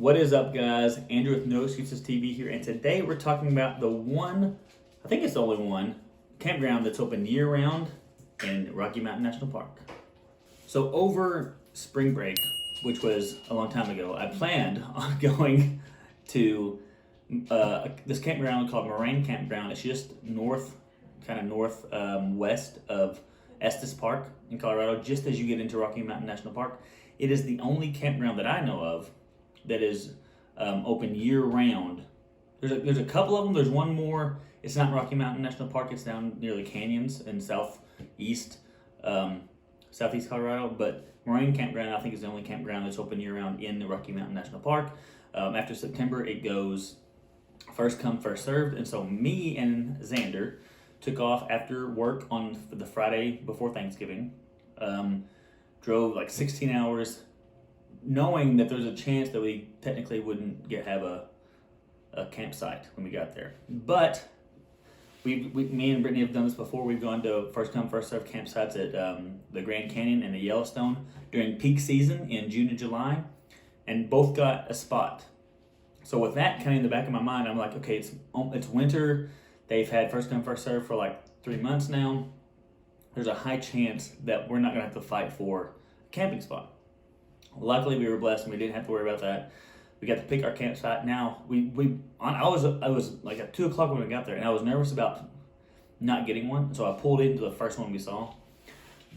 What is up, guys? Andrew with No Excuses TV here, and today we're talking about the one, I think it's the only one, campground that's open year-round in Rocky Mountain National Park. So over spring break, which was a long time ago, I planned on going to this campground called Moraine Campground. It's just west of Estes Park in Colorado, just as you get into Rocky Mountain National Park. It is the only campground that I know of that is open year-round. There's a couple of them. There's one more. It's not Rocky Mountain National Park. It's down near the canyons in southeast Colorado. But Moraine Campground, I think, is the only campground that's open year-round in the Rocky Mountain National Park. After September, it goes first come, first served. And so me and Xander took off after work on the Friday before Thanksgiving. Drove like 16 hours, knowing that there's a chance that we technically wouldn't have a campsite when we got there. But me and Brittany have done this before. We've gone to first come, first served campsites at the Grand Canyon and the Yellowstone during peak season in June and July, and both got a spot. So with that kind of in the back of my mind, I'm like, okay, it's winter. They've had first come, first served for like 3 months now. There's a high chance that we're not going to have to fight for a camping spot. Luckily, we were blessed and we didn't have to worry about that. We got to pick our campsite. Now, I was like at 2 o'clock when we got there, and I was nervous about not getting one, so I pulled into the first one we saw.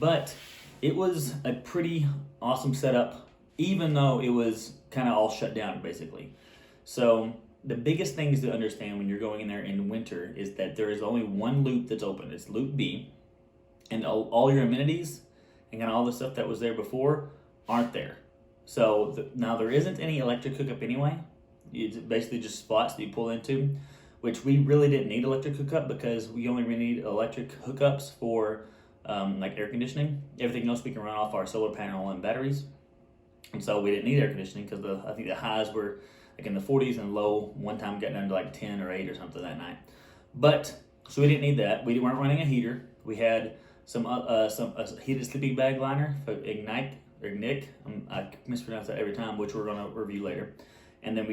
But it was a pretty awesome setup, even though it was kind of all shut down, basically. So the biggest things to understand when you're going in there in winter is that there is only one loop that's open. It's Loop B. And all your amenities and kind of all the stuff that was there before aren't there. So now there isn't any electric hookup anyway. It's basically just spots that you pull into, which we really didn't need electric hookup because we only really need electric hookups for like air conditioning. Everything else we can run off our solar panel and batteries. And so we didn't need air conditioning because I think the highs were like in the 40s and low one time got down to like 10 or 8 or something that night. But so we didn't need that. We weren't running a heater. We had some heated sleeping bag liner for Ignite. I mispronounce that every time, which we're going to review later. And then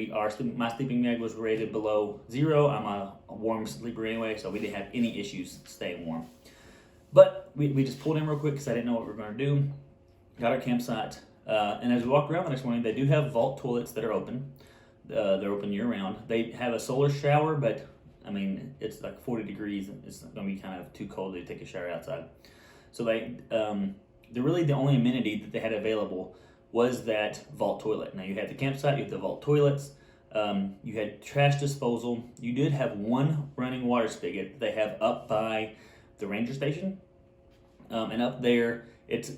my sleeping bag was rated below 0. I'm a warm sleeper anyway, so we didn't have any issues staying warm. But we just pulled in real quick because I didn't know what we were going to do. Got our campsite, and as we walked around the next morning, they do have vault toilets that are open. They're open year round. They have a solar shower, but I mean, it's like 40 degrees and it's going to be kind of too cold to take a shower outside. So really the only amenity that they had available was that vault toilet. Now you had the campsite, you had the vault toilets, you had trash disposal. You did have one running water spigot they have up by the ranger station. And up there, it's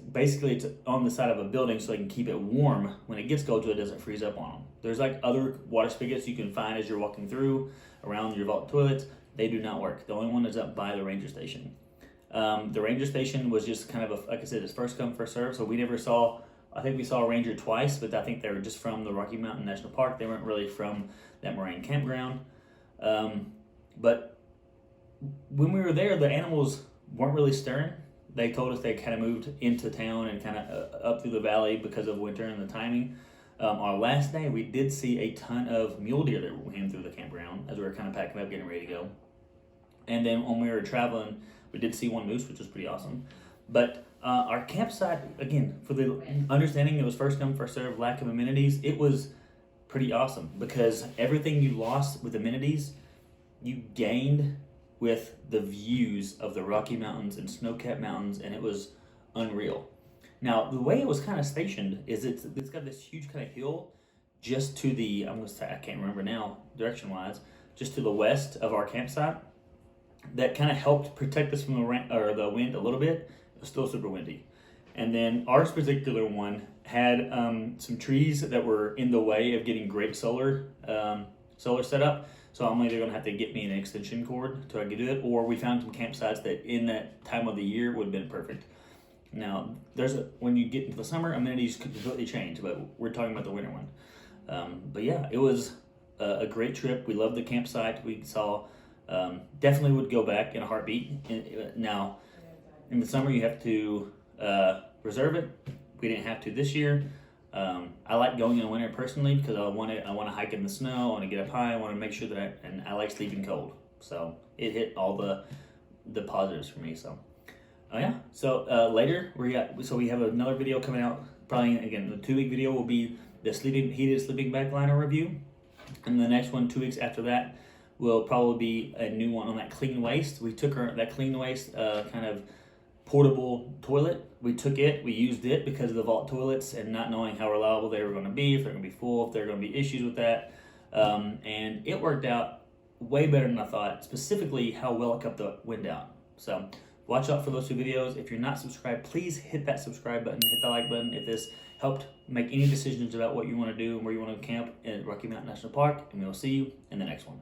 on the side of a building so they can keep it warm. When it gets cold so it doesn't freeze up on them. There's like other water spigots you can find as you're walking through around your vault toilets. They do not work. The only one is up by the ranger station. The ranger station was just kind of like I said, it's first come, first serve. So we never saw, I think we saw a ranger twice, but I think they were just from the Rocky Mountain National Park. They weren't really from that Moraine Campground. But when we were there, the animals weren't really stirring. They told us they kind of moved into town and kind of up through the valley because of winter and the timing. Our last day, we did see a ton of mule deer that came through the campground as we were kind of packing up, getting ready to go. And then when we were traveling, we did see one moose, which was pretty awesome. But our campsite, again, for the understanding it was first come, first served, lack of amenities, it was pretty awesome because everything you lost with amenities, you gained with the views of the Rocky Mountains and snow-capped mountains, and it was unreal. Now, the way it was kind of stationed is it's got this huge kind of hill just to the, I can't remember now, direction-wise, just to the west of our campsite that kind of helped protect us from the wind a little bit. It was still super windy. And then our particular one had some trees that were in the way of getting great solar set up. So I'm either going to have to get me an extension cord so I can do it, or we found some campsites that in that time of the year would have been perfect. Now, when you get into the summer, amenities could completely change, but we're talking about the winter one. But yeah, it was a great trip. We loved the campsite. We saw, definitely would go back in a heartbeat. Now, in the summer, you have to reserve it. We didn't have to this year. I like going in the winter personally because I want to hike in the snow. I want to get up high. I want to make sure that and I like sleeping cold. So it hit all the positives for me. So oh yeah. So later we have another video coming out. Probably again the 2 week video will be the heated sleeping bag liner review, and the next one 2 weeks after that will probably be a new one on that clean waste. We took that clean waste kind of portable toilet. We took it, we used it because of the vault toilets and not knowing how reliable they were going to be, if they're going to be full, if there are going to be issues with that. And it worked out way better than I thought, specifically how well it kept the wind out. So watch out for those 2 videos. If you're not subscribed, please hit that subscribe button, hit the like button if this helped make any decisions about what you want to do and where you want to camp at Rocky Mountain National Park. And we'll see you in the next one.